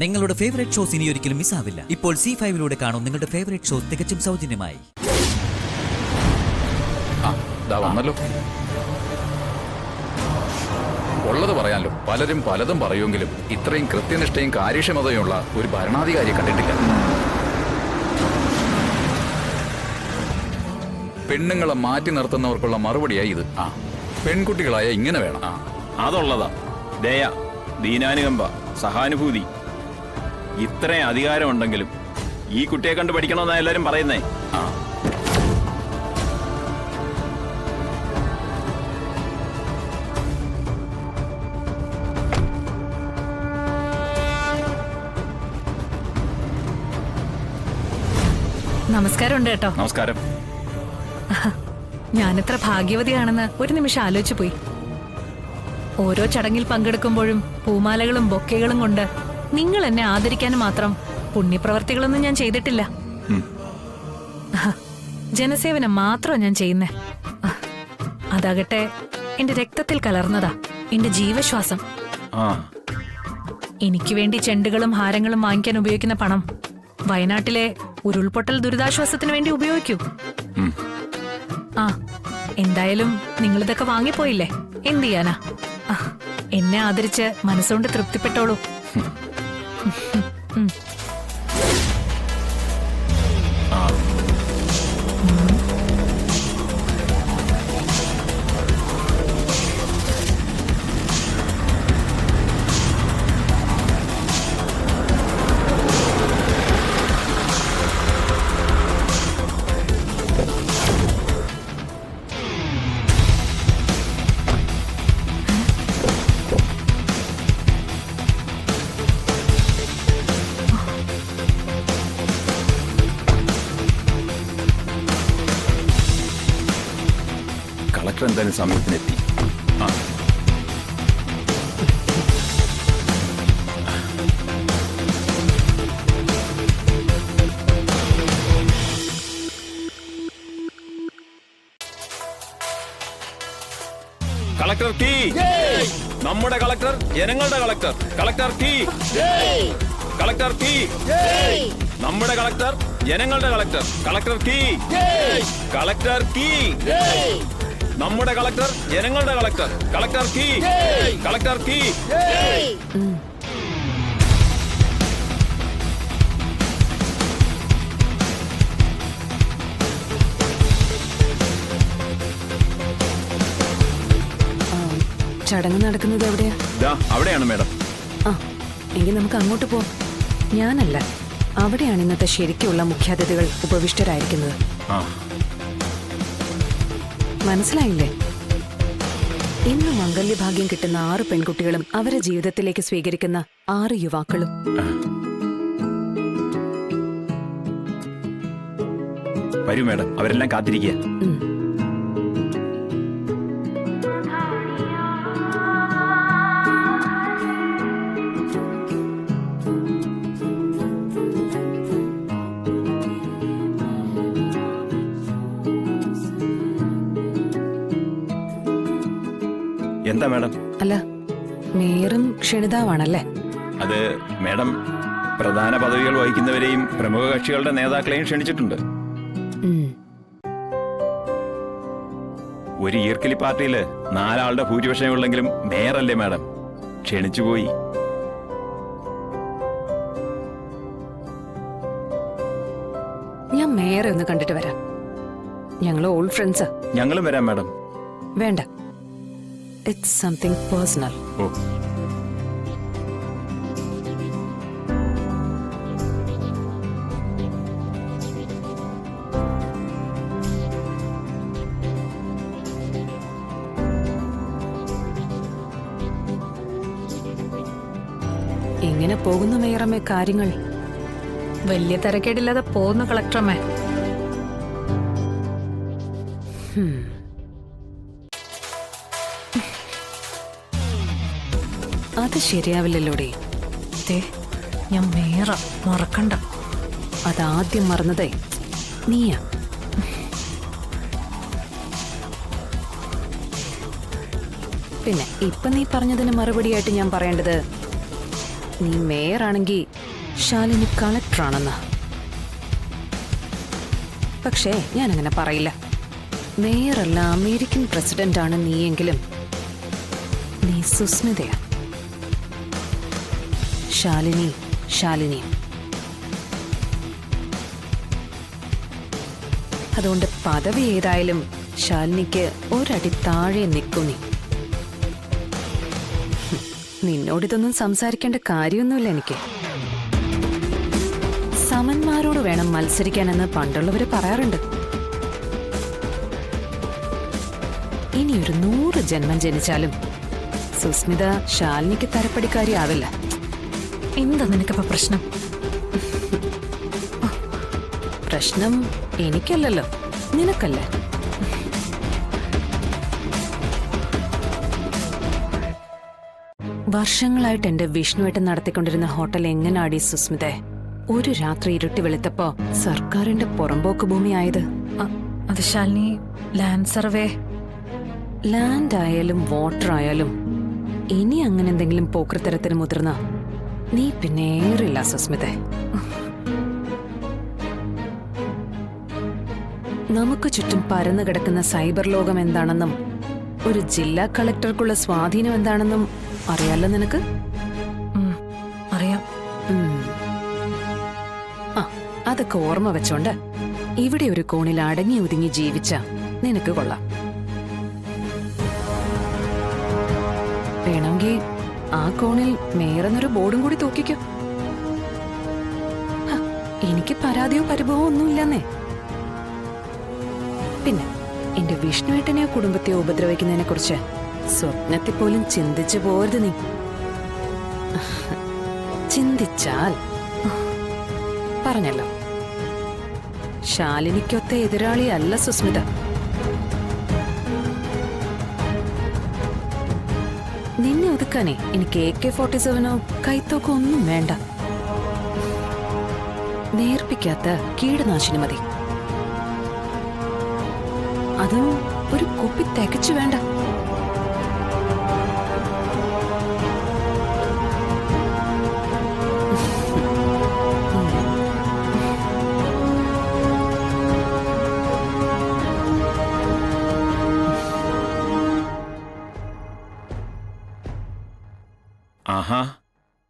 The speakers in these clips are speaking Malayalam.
നിങ്ങളുടെ ഫേവറേറ്റ് ഷോസ് ഇനി ഒരിക്കലും മിസ്സാവില്ല. ഇപ്പോൾ C5 കാണും നിങ്ങളുടെ ഫേവറേറ്റ് ഷോസ് തികച്ചും സൗജന്യമായി. വന്നല്ലോ. ഉള്ളത് പറയാലോ, പലരും പലതും പറയുമെങ്കിലും ഇത്രയും കൃത്യനിഷ്ഠയും കാര്യക്ഷമതയുമുള്ള ഒരു ഭരണാധികാരിയെ കണ്ടിട്ടില്ല. പെണ്ണുങ്ങളെ മാറ്റി നിർത്തുന്നവർക്കുള്ള മറുപടിയായി ഇത്. പെൺകുട്ടികളായ ഇങ്ങനെ വേണം. അതുള്ളതാ ദയ, ദീനാനുകമ്പ, സഹാനുഭൂതി. ഇത്രയും അധികാരം ഉണ്ടെങ്കിലും ഈ കുട്ടിയെ കണ്ട് പഠിക്കണമെന്നാ എല്ലാരും പറയുന്നേ. നമസ്കാരം ഉണ്ട് കേട്ടോ. നമസ്കാരം. ഞാനെത്ര ഭാഗ്യവതിയാണെന്ന് ഒരു നിമിഷം ആലോചിച്ചു പോയി. ഓരോ ചടങ്ങിൽ പങ്കെടുക്കുമ്പോഴും പൂമാലകളും ബൊക്കകളും കൊണ്ട് നിങ്ങൾ എന്നെ ആദരിക്കാൻ മാത്രം പുണ്യപ്രവർത്തികളൊന്നും ഞാൻ ചെയ്തിട്ടില്ല. ജനസേവനം മാത്രം ഞാൻ ചെയ്യുന്നേ. അതാകട്ടെ എന്റെ രക്തത്തിൽ കലർന്നതാ, എന്റെ ജീവശ്വാസം. എനിക്ക് വേണ്ടി ചെണ്ടുകളും ഹാരങ്ങളും വാങ്ങിക്കാൻ ഉപയോഗിക്കുന്ന പണം വയനാട്ടിലെ ഉരുൾപൊട്ടൽ ദുരിതാശ്വാസത്തിന് വേണ്ടി ഉപയോഗിക്കൂ. എന്തായാലും നിങ്ങളിതൊക്കെ വാങ്ങിപ്പോയില്ലേ, എന്ത് ചെയ്യാനാ. എന്നെ ആദരിച്ച് മനസ്സുകൊണ്ട് തൃപ്തിപ്പെട്ടോളൂ. കളക്ടർ എന്തായാലും സമയത്തിനെത്തി. കളക്ടർ കീ, നമ്മുടെ കളക്ടർ, ജനങ്ങളുടെ കളക്ടർ. കളക്ടർ കീ, കളക്ടർ കീ, നമ്മുടെ കളക്ടർ, ജനങ്ങളുടെ കളക്ടർ. കളക്ടർ കീ, കളക്ടർ കീ, നമ്മുടെ കളക്ടർ, ജനങ്ങളുടെ കളക്ടർ. കളക്ടർ കീ, കളക്ടർ കീ. ചടങ്ങ് നടക്കുന്നത് എവിടെയാ? അവിടെയാണ് മാഡം. എങ്കിൽ നമുക്ക് അങ്ങോട്ട് പോവാം. ഞാനല്ല, അവിടെയാണ് ഇന്നത്തെ ശരിക്കുള്ള മുഖ്യാതിഥികൾ ഉപവിഷ്ടരായിരിക്കുന്നത്. മനസ്സിലായില്ലേ? ഇന്ന് മംഗല്യഭാഗ്യം കിട്ടുന്ന 6 പെൺകുട്ടികളും അവരെ ജീവിതത്തിലേക്ക് സ്വീകരിക്കുന്ന 6 യുവാക്കളും. വരൂ മാഡം, അവരെല്ലാം കാത്തിരിക്കുക. എന്താ മാഡം? അല്ല, മേയറും ക്ഷണിതാവാണല്ലേ? അത് മാഡം പ്രധാന പദവികൾ വഹിക്കുന്നവരെയും പ്രമുഖ കക്ഷികളുടെ നേതാക്കളെയും ക്ഷണിച്ചിട്ടുണ്ട്. ഒരു ഈർക്കലി പാർട്ടിയില് 4 ആളുടെ ഭൂരിപക്ഷം ഉള്ളെങ്കിലും മേയറല്ലേ മാഡം, ക്ഷണിച്ചുപോയി. ഞാൻ മേയറെ ഒന്ന് കണ്ടിട്ട് വരാം. ഞങ്ങൾ ഓൾഡ് ഫ്രണ്ട്സാ. ഞങ്ങളും വരാം മാഡം. വേണ്ട, ഇറ്റ്സ് സംതിങ് പേഴ്സണൽ. ഓ, എങ്ങനെ പോകുന്നു മേയറമ്മേ കാര്യങ്ങൾ? വലിയ തിരക്കേടില്ലാതെ പോകുന്നു കളക്ടറമ്മേ. അത് ശരിയാവില്ലല്ലോടെ. ഞാൻ മേയറ, മറക്കണ്ട. അതാദ്യം മറന്നതേ നീയാ. പിന്നെ ഇപ്പൊ നീ പറഞ്ഞതിന് മറുപടിയായിട്ട് ഞാൻ പറയേണ്ടത്, നീ മേയറാണെങ്കിൽ ശാലിനി കളക്ടറാണെന്ന്. പക്ഷേ ഞാനങ്ങനെ പറയില്ല. മേയറല്ല, അമേരിക്കൻ പ്രസിഡന്റാണ് നീയെങ്കിലും നീ സുസ്മിതയാ. ശാലിനി ശാലിനി. അതുകൊണ്ട് പദവി ഏതായാലും ശാലിനിക്ക് ഒരടി താഴെ നിൽക്കും നീ. നിന്നോടിതൊന്നും സംസാരിക്കേണ്ട കാര്യമൊന്നുമില്ല എനിക്ക്. സമന്മാരോട് വേണം മത്സരിക്കാനെന്ന് പണ്ടുള്ളവര് പറയാറുണ്ട്. ഇനിയൊരു 100 ജന്മം ജനിച്ചാലും സുസ്മിത ശാലിനിക്ക് തരപ്പടിക്കാരി ആവില്ല. എന്താ നിനക്കപ്പോ പ്രശ്നം? പ്രശ്നം എനിക്കല്ലല്ലോ, നിനക്കല്ലേ. വർഷങ്ങളായിട്ട് എന്റെ വിഷ്ണുവായിട്ട് നടത്തിക്കൊണ്ടിരുന്ന ഹോട്ടൽ എങ്ങനാടി സുസ്മിത ഒരു രാത്രി ഇരുട്ടി വെളുത്തപ്പോ സർക്കാരിന്റെ പുറമ്പോക്ക് ഭൂമിയായത്? അത് ശാലിനി, ലാൻഡ് സർവേ. ലാൻഡ് ആയാലും വാട്ടർ ആയാലും ഇനി അങ്ങനെ എന്തെങ്കിലും പോക്കൃത്തരത്തിന് മുതിർന്ന നീ പിന്നെ ഏറില്ല സുസ്മിത. നമുക്ക് ചുറ്റും പരന്നു കിടക്കുന്ന സൈബർ ലോകം എന്താണെന്നും ഒരു ജില്ലാ കളക്ടർക്കുള്ള സ്വാധീനം എന്താണെന്നും അറിയാലോ നിനക്ക്? അറിയാം. അതൊക്കെ ഓർമ്മ വെച്ചോണ്ട് ഇവിടെ ഒരു കോണിൽ അടങ്ങി ഒതുങ്ങി ജീവിച്ച നിനക്ക് കൊള്ളാം. വേണമെങ്കിൽ ആ കോണിൽ മേയറെന്നൊരു ബോർഡും കൂടി തൂക്കിക്കോ. എനിക്ക് പരാതിയോ പരിഭവമോ ഒന്നുമില്ലെന്നേ. പിന്നെ എന്റെ വിഷ്ണുവേട്ടനെയോ കുടുംബത്തെയോ ഉപദ്രവിക്കുന്നതിനെ കുറിച്ച് സ്വപ്നത്തിൽ പോലും ചിന്തിച്ചു പോരുത് നീ. ചിന്തിച്ചാൽ പറഞ്ഞല്ലോ, ശാലിനിക്കൊത്ത എതിരാളിയല്ല സുസ്മിത. നിന്നെ ഒതുക്കാനേ എനിക്ക് AK-47 കൈത്തോക്കോ ഒന്നും വേണ്ട. നേർപ്പിക്കാത്ത കീടനാശിനി മതി. അതും ഒരു കുപ്പി തികച്ചു വേണ്ട. ആഹാ,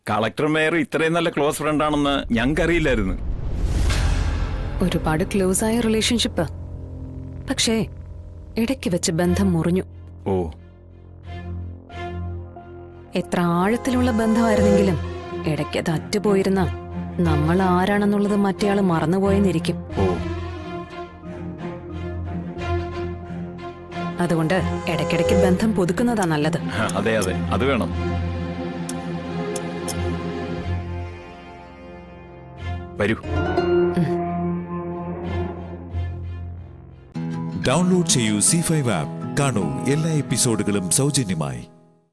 കളക്ടർ മേയർ ഇത്രയും നല്ല ക്ലോസ് ഫ്രണ്ട് ആണെന്ന് ഞങ്ങൾക്കറിയില്ലായിരുന്നു. ഒരുപാട് ക്ലോസ് ആയ റിലേഷൻഷിപ്പ്. പക്ഷേ ഇടയ്ക്ക് വെച്ച് ബന്ധം മുറിഞ്ഞു. ഓ, എത്ര ആഴത്തിലുള്ള ബന്ധമായിരുന്നെങ്കിലും ഇടയ്ക്ക് അത് അറ്റുപോയിരുന്ന നമ്മൾ ആരാണെന്നുള്ളത് മറ്റേയാള് മറന്നുപോയെന്നിരിക്കും. ഓ, അതുകൊണ്ട് ഇടയ്ക്കിടയ്ക്ക് ബന്ധം പുതുക്കുന്നതാ നല്ലത്. അതെ അതെ, അത് വേണം. വരൂ. ഡൗൺലോഡ് ചെയ്യൂ C5 ആപ്പ്. കാണൂ എല്ലാ എപ്പിസോഡുകളും സൗജന്യമായി.